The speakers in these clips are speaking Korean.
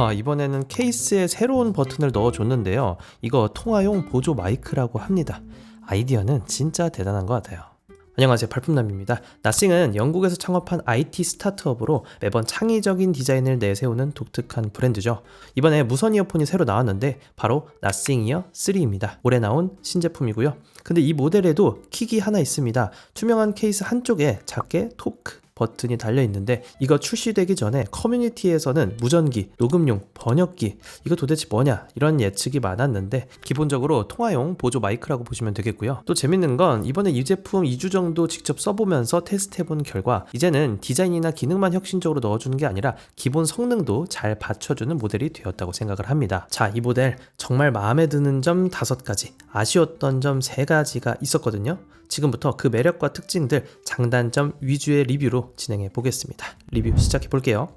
이번에는 케이스에 새로운 버튼을 넣어줬는데요. 이거 통화용 보조 마이크라고 합니다. 아이디어는 진짜 대단한 것 같아요. 안녕하세요, 발품남입니다. 나싱은 영국에서 창업한 IT 스타트업으로 매번 창의적인 디자인을 내세우는 독특한 브랜드죠. 이번에 무선 이어폰이 새로 나왔는데 바로 나싱 이어 3입니다. 올해 나온 신제품이고요. 근데 이 모델에도 킥이 하나 있습니다. 투명한 케이스 한쪽에 작게 토크 버튼이 달려있는데 이거 출시되기 전에 커뮤니티에서는 무전기, 녹음용, 번역기 이거 도대체 뭐냐 이런 예측이 많았는데 기본적으로 통화용 보조 마이크라고 보시면 되겠고요. 또 재밌는 건 이번에 이 제품 2주 정도 직접 써보면서 테스트해본 결과 이제는 디자인이나 기능만 혁신적으로 넣어주는 게 아니라 기본 성능도 잘 받쳐주는 모델이 되었다고 생각을 합니다. 자, 이 모델 정말 마음에 드는 점 5가지, 아쉬웠던 점 3가지가 있었거든요. 지금부터 그 매력과 특징들, 장단점 위주의 리뷰로 진행해 보겠습니다. 리뷰 시작해 볼게요.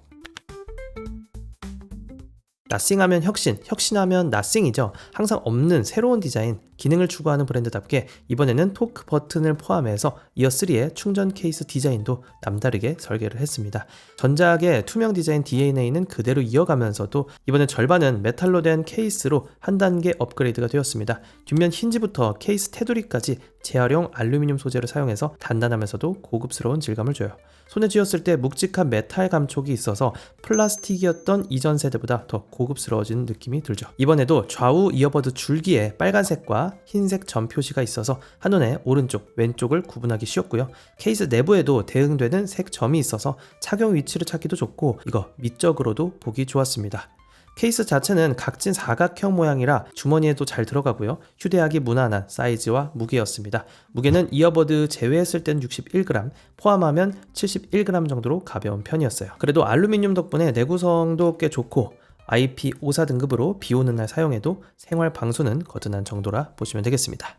나싱하면 혁신, 혁신하면 나싱이죠. 항상 없는 새로운 디자인, 기능을 추구하는 브랜드답게 이번에는 토크 버튼을 포함해서 이어 3의 충전 케이스 디자인도 남다르게 설계를 했습니다. 전작의 투명 디자인 DNA는 그대로 이어가면서도 이번엔 절반은 메탈로 된 케이스로 한 단계 업그레이드가 되었습니다. 뒷면 힌지부터 케이스 테두리까지 재활용 알루미늄 소재를 사용해서 단단하면서도 고급스러운 질감을 줘요. 손에 쥐었을 때 묵직한 메탈 감촉이 있어서 플라스틱이었던 이전 세대보다 더 고급스러워지는 느낌이 들죠. 이번에도 좌우 이어버드 줄기에 빨간색과 흰색 점 표시가 있어서 한눈에 오른쪽, 왼쪽을 구분하기 쉬웠고요. 케이스 내부에도 대응되는 색 점이 있어서 착용 위치를 찾기도 좋고 이거 미적으로도 보기 좋았습니다. 케이스 자체는 각진 사각형 모양이라 주머니에도 잘 들어가고요. 휴대하기 무난한 사이즈와 무게였습니다. 무게는 이어버드 제외했을 땐 61g, 포함하면 71g 정도로 가벼운 편이었어요. 그래도 알루미늄 덕분에 내구성도 꽤 좋고 IP54 등급으로 비 오는 날 사용해도 생활 방수는 거뜬한 정도라 보시면 되겠습니다.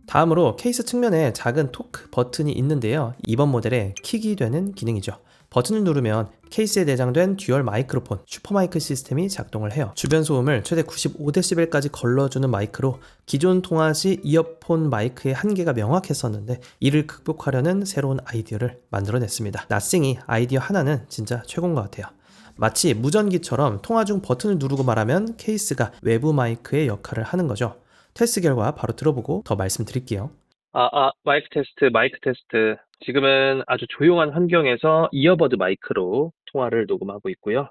다음으로 케이스 측면에 작은 토크 버튼이 있는데요. 이번 모델의 킥이 되는 기능이죠. 버튼을 누르면 케이스에 내장된 듀얼 마이크로폰 슈퍼마이크 시스템이 작동을 해요. 주변 소음을 최대 95dB까지 걸러주는 마이크로 기존 통화 시 이어폰 마이크의 한계가 명확했었는데 이를 극복하려는 새로운 아이디어를 만들어냈습니다. 나싱이 아이디어 하나는 진짜 최고인 것 같아요. 마치 무전기처럼 통화 중 버튼을 누르고 말하면 케이스가 외부 마이크의 역할을 하는 거죠. 테스트 결과 바로 들어보고 더 말씀드릴게요. 마이크 테스트. 지금은 아주 조용한 환경에서 이어버드 마이크로 통화를 녹음하고 있고요.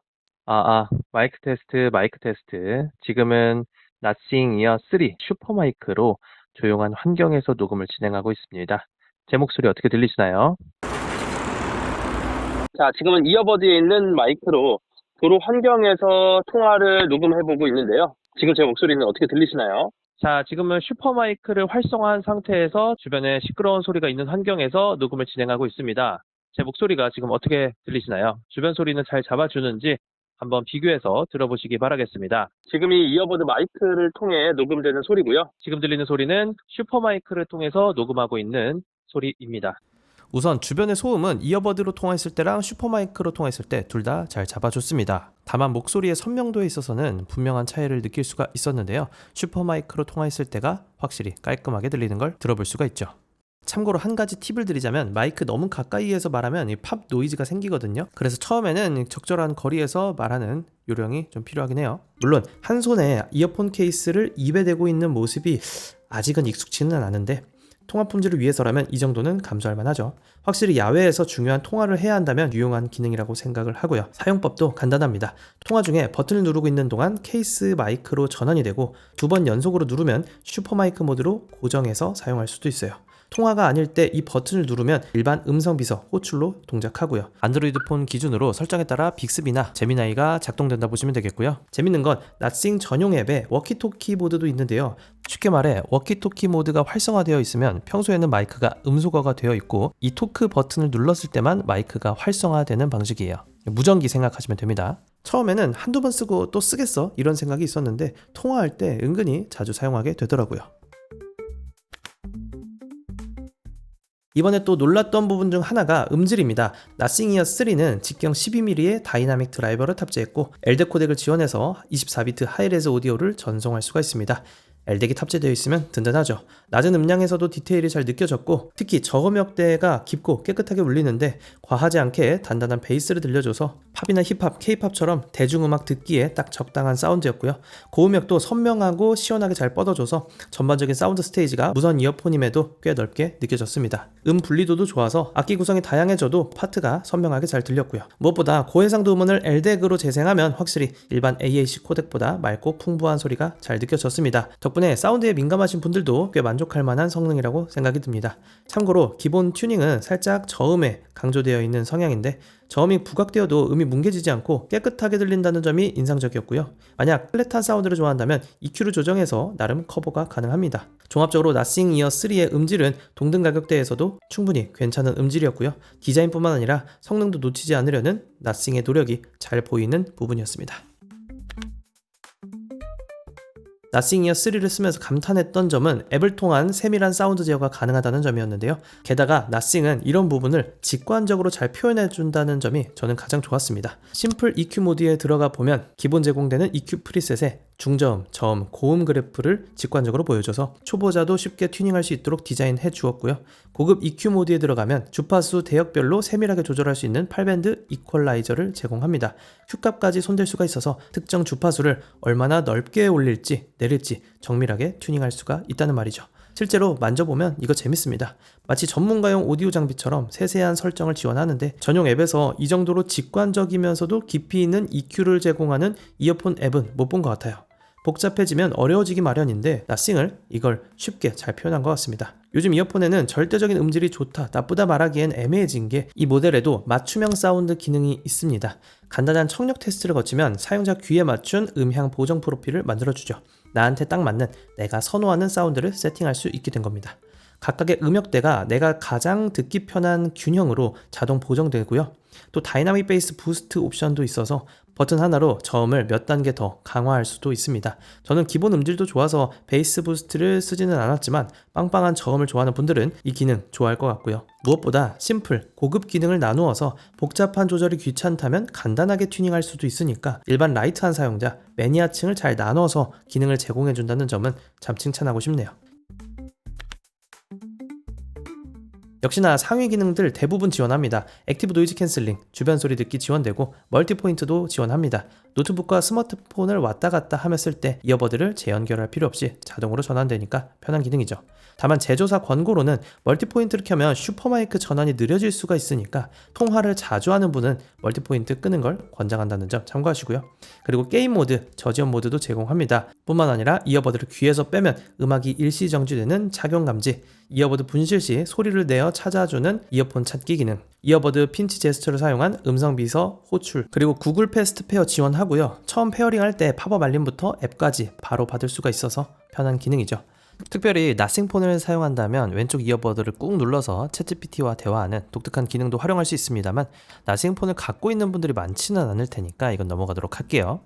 마이크 테스트. 지금은 나싱 이어 3 슈퍼 마이크로 조용한 환경에서 녹음을 진행하고 있습니다. 제 목소리 어떻게 들리시나요? 자, 지금은 이어버드에 있는 마이크로 도로 환경에서 통화를 녹음해보고 있는데요. 지금 제 목소리는 어떻게 들리시나요? 자, 지금은 슈퍼 마이크를 활성화한 상태에서 주변에 시끄러운 소리가 있는 환경에서 녹음을 진행하고 있습니다. 제 목소리가 지금 어떻게 들리시나요? 주변 소리는 잘 잡아주는지 한번 비교해서 들어보시기 바라겠습니다. 지금이 이어버드 마이크를 통해 녹음되는 소리고요. 지금 들리는 소리는 슈퍼 마이크를 통해서 녹음하고 있는 소리입니다. 우선 주변의 소음은 이어버드로 통화했을 때랑 슈퍼마이크로 통화했을 때 둘 다 잘 잡아줬습니다. 다만 목소리의 선명도에 있어서는 분명한 차이를 느낄 수가 있었는데요. 슈퍼마이크로 통화했을 때가 확실히 깔끔하게 들리는 걸 들어볼 수가 있죠. 참고로 한 가지 팁을 드리자면 마이크 너무 가까이에서 말하면 이 팝 노이즈가 생기거든요. 그래서 처음에는 적절한 거리에서 말하는 요령이 좀 필요하긴 해요. 물론 한 손에 이어폰 케이스를 입에 대고 있는 모습이 아직은 익숙치는 않은데 통화 품질을 위해서라면 이 정도는 감수할 만하죠. 확실히 야외에서 중요한 통화를 해야 한다면 유용한 기능이라고 생각을 하고요. 사용법도 간단합니다. 통화 중에 버튼을 누르고 있는 동안 케이스 마이크로 전환이 되고 2번 연속으로 누르면 슈퍼 마이크 모드로 고정해서 사용할 수도 있어요. 통화가 아닐 때 이 버튼을 누르면 일반 음성 비서 호출로 동작하고요. 안드로이드 폰 기준으로 설정에 따라 빅스비나 제미나이가 작동된다 보시면 되겠고요. 재밌는 건 나싱 전용 앱에 워키토키 모드도 있는데요. 쉽게 말해 워키토키 모드가 활성화되어 있으면 평소에는 마이크가 음소거가 되어 있고 이 토크 버튼을 눌렀을 때만 마이크가 활성화되는 방식이에요. 무전기 생각하시면 됩니다. 처음에는 한두 번 쓰고 또 쓰겠어 이런 생각이 있었는데 통화할 때 은근히 자주 사용하게 되더라고요. 이번에 또 놀랐던 부분 중 하나가 음질입니다. 나싱 이어 3는 직경 12mm의 다이나믹 드라이버를 탑재했고 LD 코덱을 지원해서 24비트 하이레즈 오디오를 전송할 수가 있습니다. L덱이 탑재되어 있으면 든든하죠. 낮은 음량에서도 디테일이 잘 느껴졌고 특히 저음역대가 깊고 깨끗하게 울리는데 과하지 않게 단단한 베이스를 들려줘서 팝이나 힙합, 케이팝처럼 대중음악 듣기에 딱 적당한 사운드였고요. 고음역도 선명하고 시원하게 잘 뻗어줘서 전반적인 사운드 스테이지가 무선 이어폰임에도 꽤 넓게 느껴졌습니다. 분리도도 좋아서 악기 구성이 다양해져도 파트가 선명하게 잘 들렸고요. 무엇보다 고해상도 음원을 L덱으로 재생하면 확실히 일반 AAC 코덱보다 맑고 풍부한 소리가 잘 느껴졌습니다. 덕분에 사운드에 민감하신 분들도 꽤 만족할 만한 성능이라고 생각이 듭니다. 참고로 기본 튜닝은 살짝 저음에 강조되어 있는 성향인데 저음이 부각되어도 음이 뭉개지지 않고 깨끗하게 들린다는 점이 인상적이었고요. 만약 플랫한 사운드를 좋아한다면 EQ를 조정해서 나름 커버가 가능합니다. 종합적으로 나싱 이어 3의 음질은 동등 가격대에서도 충분히 괜찮은 음질이었고요. 디자인뿐만 아니라 성능도 놓치지 않으려는 나싱의 노력이 잘 보이는 부분이었습니다. 나싱 이어 3를 쓰면서 감탄했던 점은 앱을 통한 세밀한 사운드 제어가 가능하다는 점이었는데요. 게다가 나싱은 이런 부분을 직관적으로 잘 표현해준다는 점이 저는 가장 좋았습니다. 심플 EQ 모드에 들어가 보면 기본 제공되는 EQ 프리셋에 중저음, 저음, 고음 그래프를 직관적으로 보여줘서 초보자도 쉽게 튜닝할 수 있도록 디자인해 주었고요. 고급 EQ 모드에 들어가면 주파수 대역별로 세밀하게 조절할 수 있는 8밴드 이퀄라이저를 제공합니다. Q값까지 손댈 수가 있어서 특정 주파수를 얼마나 넓게 올릴지 내릴지 정밀하게 튜닝할 수가 있다는 말이죠. 실제로 만져보면 이거 재밌습니다. 마치 전문가용 오디오 장비처럼 세세한 설정을 지원하는데 전용 앱에서 이 정도로 직관적이면서도 깊이 있는 EQ를 제공하는 이어폰 앱은 못 본 것 같아요. 복잡해지면 어려워지기 마련인데 나싱을 이걸 쉽게 잘 표현한 것 같습니다. 요즘 이어폰에는 절대적인 음질이 좋다, 나쁘다 말하기엔 애매해진 게 이 모델에도 맞춤형 사운드 기능이 있습니다. 간단한 청력 테스트를 거치면 사용자 귀에 맞춘 음향 보정 프로필을 만들어주죠. 나한테 딱 맞는 내가 선호하는 사운드를 세팅할 수 있게 된 겁니다. 각각의 음역대가 내가 가장 듣기 편한 균형으로 자동 보정되고요. 또 다이나믹 베이스 부스트 옵션도 있어서 버튼 하나로 저음을 몇 단계 더 강화할 수도 있습니다. 저는 기본 음질도 좋아서 베이스 부스트를 쓰지는 않았지만 빵빵한 저음을 좋아하는 분들은 이 기능 좋아할 것 같고요. 무엇보다 심플, 고급 기능을 나누어서 복잡한 조절이 귀찮다면 간단하게 튜닝할 수도 있으니까 일반 라이트한 사용자, 매니아층을 잘 나눠서 기능을 제공해준다는 점은 참 칭찬하고 싶네요. 역시나 상위 기능들 대부분 지원합니다. 액티브 노이즈 캔슬링, 주변 소리 듣기 지원되고 멀티 포인트도 지원합니다. 노트북과 스마트폰을 왔다 갔다 하며 쓸 때 이어버드를 재연결할 필요 없이 자동으로 전환되니까 편한 기능이죠. 다만 제조사 권고로는 멀티 포인트를 켜면 슈퍼마이크 전환이 느려질 수가 있으니까 통화를 자주 하는 분은 멀티 포인트 끄는 걸 권장한다는 점 참고하시고요. 그리고 게임 모드, 저지연 모드도 제공합니다. 뿐만 아니라 이어버드를 귀에서 빼면 음악이 일시 정지되는 착용 감지, 이어버드 분실 시 소리를 내어 찾아주는 이어폰 찾기 기능, 이어버드 핀치 제스처를 사용한 음성 비서 호출, 그리고 구글 패스트 페어 지원하고요. 처음 페어링 할 때 팝업 알림부터 앱까지 바로 받을 수가 있어서 편한 기능이죠. 특별히 나싱폰을 사용한다면 왼쪽 이어버드를 꾹 눌러서 챗GPT와 대화하는 독특한 기능도 활용할 수 있습니다만 나싱폰을 갖고 있는 분들이 많지는 않을 테니까 이건 넘어가도록 할게요.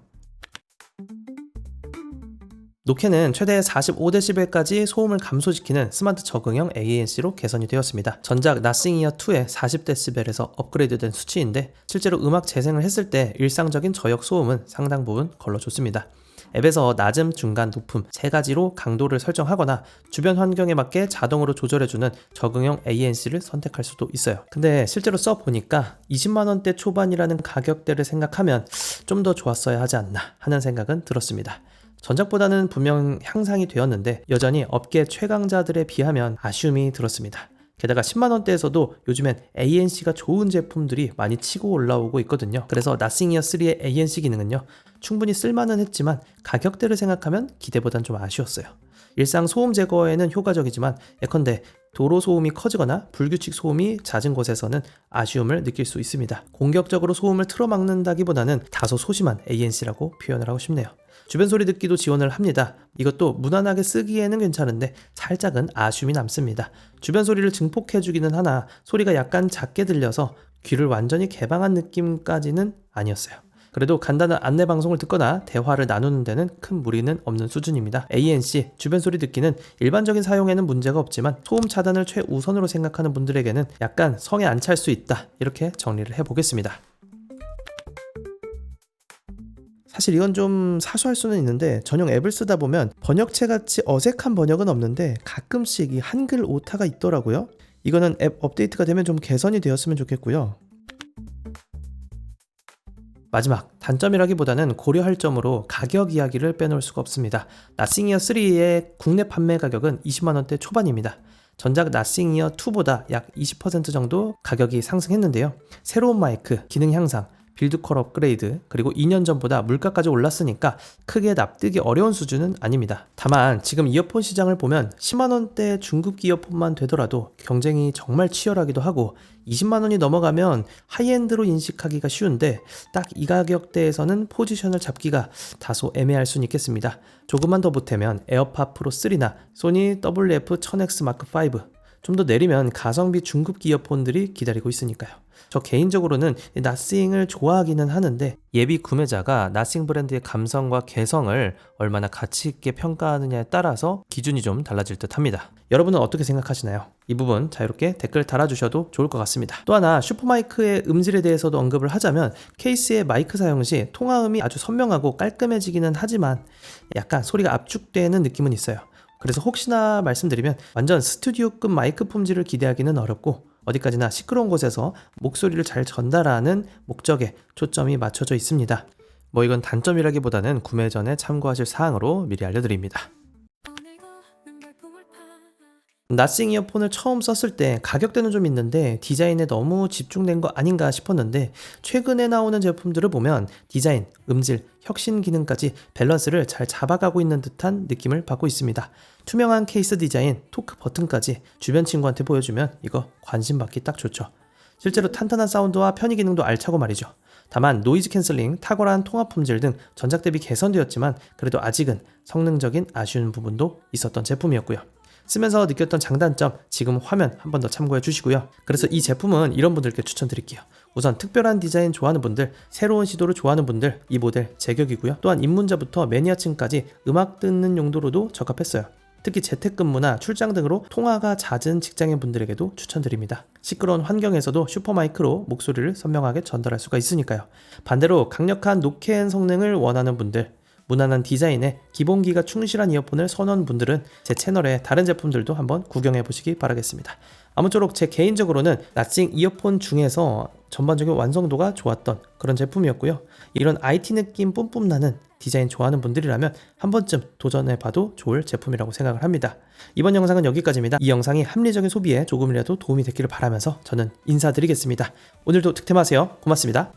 노캔은 최대 45dB까지 소음을 감소시키는 스마트 적응형 AANC로 개선이 되었습니다. 전작 나싱 이어 2의 40dB에서 업그레이드된 수치인데 실제로 음악 재생을 했을 때 일상적인 저역 소음은 상당 부분 걸러줬습니다. 앱에서 낮음, 중간, 높음 세 가지로 강도를 설정하거나 주변 환경에 맞게 자동으로 조절해주는 적응형 ANC를 선택할 수도 있어요. 근데 실제로 써보니까 20만원대 초반이라는 가격대를 생각하면 좀 더 좋았어야 하지 않나 하는 생각은 들었습니다. 전작보다는 분명 향상이 되었는데 여전히 업계 최강자들에 비하면 아쉬움이 들었습니다. 게다가 10만원대에서도 요즘엔 ANC가 좋은 제품들이 많이 치고 올라오고 있거든요. 그래서 나싱 이어 3의 ANC 기능은요 충분히 쓸만은 했지만 가격대를 생각하면 기대보단 좀 아쉬웠어요. 일상 소음 제거에는 효과적이지만 예컨대 도로 소음이 커지거나 불규칙 소음이 잦은 곳에서는 아쉬움을 느낄 수 있습니다. 공격적으로 소음을 틀어막는다기보다는 다소 소심한 ANC라고 표현을 하고 싶네요. 주변 소리 듣기도 지원을 합니다. 이것도 무난하게 쓰기에는 괜찮은데 살짝은 아쉬움이 남습니다. 주변 소리를 증폭해주기는 하나 소리가 약간 작게 들려서 귀를 완전히 개방한 느낌까지는 아니었어요. 그래도 간단한 안내 방송을 듣거나 대화를 나누는 데는 큰 무리는 없는 수준입니다. ANC, 주변 소리 듣기는 일반적인 사용에는 문제가 없지만 소음 차단을 최우선으로 생각하는 분들에게는 약간 성에 안 찰 수 있다. 이렇게 정리를 해보겠습니다. 사실 이건 좀 사소할 수는 있는데 전용 앱을 쓰다 보면 번역체 같이 어색한 번역은 없는데 가끔씩 이 한글 오타가 있더라고요. 이거는 앱 업데이트가 되면 좀 개선이 되었으면 좋겠고요. 마지막 단점이라기보다는 고려할 점으로 가격 이야기를 빼놓을 수가 없습니다. 나싱이어 3의 국내 판매 가격은 20만원대 초반입니다. 전작 나싱이어 2보다 약 20% 정도 가격이 상승했는데요. 새로운 마이크, 기능 향상, 빌드컬 업그레이드, 그리고 2년 전보다 물가까지 올랐으니까 크게 납득이 어려운 수준은 아닙니다. 다만 지금 이어폰 시장을 보면 10만원대 중급 이어폰만 되더라도 경쟁이 정말 치열하기도 하고 20만원이 넘어가면 하이엔드로 인식하기가 쉬운데 딱 이 가격대에서는 포지션을 잡기가 다소 애매할 수는 있겠습니다. 조금만 더 보태면 에어팟 프로 3나 소니 WF-1000X 마크 5, 좀 더 내리면 가성비 중급 이어폰들이 기다리고 있으니까요. 저 개인적으로는 나싱을 좋아하기는 하는데 예비 구매자가 나싱 브랜드의 감성과 개성을 얼마나 가치 있게 평가하느냐에 따라서 기준이 좀 달라질 듯 합니다. 여러분은 어떻게 생각하시나요? 이 부분 자유롭게 댓글 달아주셔도 좋을 것 같습니다. 또 하나 슈퍼마이크의 음질에 대해서도 언급을 하자면 케이스의 마이크 사용 시 통화음이 아주 선명하고 깔끔해지기는 하지만 약간 소리가 압축되는 느낌은 있어요. 그래서 혹시나 말씀드리면 완전 스튜디오급 마이크 품질을 기대하기는 어렵고 어디까지나 시끄러운 곳에서 목소리를 잘 전달하는 목적에 초점이 맞춰져 있습니다. 뭐 이건 단점이라기보다는 구매 전에 참고하실 사항으로 미리 알려드립니다. 나싱 이어폰을 처음 썼을 때 가격대는 좀 있는데 디자인에 너무 집중된 거 아닌가 싶었는데 최근에 나오는 제품들을 보면 디자인, 음질, 혁신 기능까지 밸런스를 잘 잡아가고 있는 듯한 느낌을 받고 있습니다. 투명한 케이스 디자인, 토크 버튼까지 주변 친구한테 보여주면 이거 관심 받기 딱 좋죠. 실제로 탄탄한 사운드와 편의 기능도 알차고 말이죠. 다만 노이즈 캔슬링, 탁월한 통화 품질 등 전작 대비 개선되었지만 그래도 아직은 성능적인 아쉬운 부분도 있었던 제품이었고요. 쓰면서 느꼈던 장단점 지금 화면 한 번 더 참고해 주시고요. 그래서 이 제품은 이런 분들께 추천드릴게요. 우선 특별한 디자인 좋아하는 분들, 새로운 시도를 좋아하는 분들 이 모델 제격이고요. 또한 입문자부터 매니아층까지 음악 듣는 용도로도 적합했어요. 특히 재택근무나 출장 등으로 통화가 잦은 직장인 분들에게도 추천드립니다. 시끄러운 환경에서도 슈퍼마이크로 목소리를 선명하게 전달할 수가 있으니까요. 반대로 강력한 노캔 성능을 원하는 분들, 무난한 디자인에 기본기가 충실한 이어폰을 선호하는 분들은 제 채널의 다른 제품들도 한번 구경해 보시기 바라겠습니다. 아무쪼록 제 개인적으로는 나싱 이어폰 중에서 전반적인 완성도가 좋았던 그런 제품이었고요. 이런 IT 느낌 뿜뿜 나는 디자인 좋아하는 분들이라면 한 번쯤 도전해봐도 좋을 제품이라고 생각을 합니다. 이번 영상은 여기까지입니다. 이 영상이 합리적인 소비에 조금이라도 도움이 됐기를 바라면서 저는 인사드리겠습니다. 오늘도 득템하세요. 고맙습니다.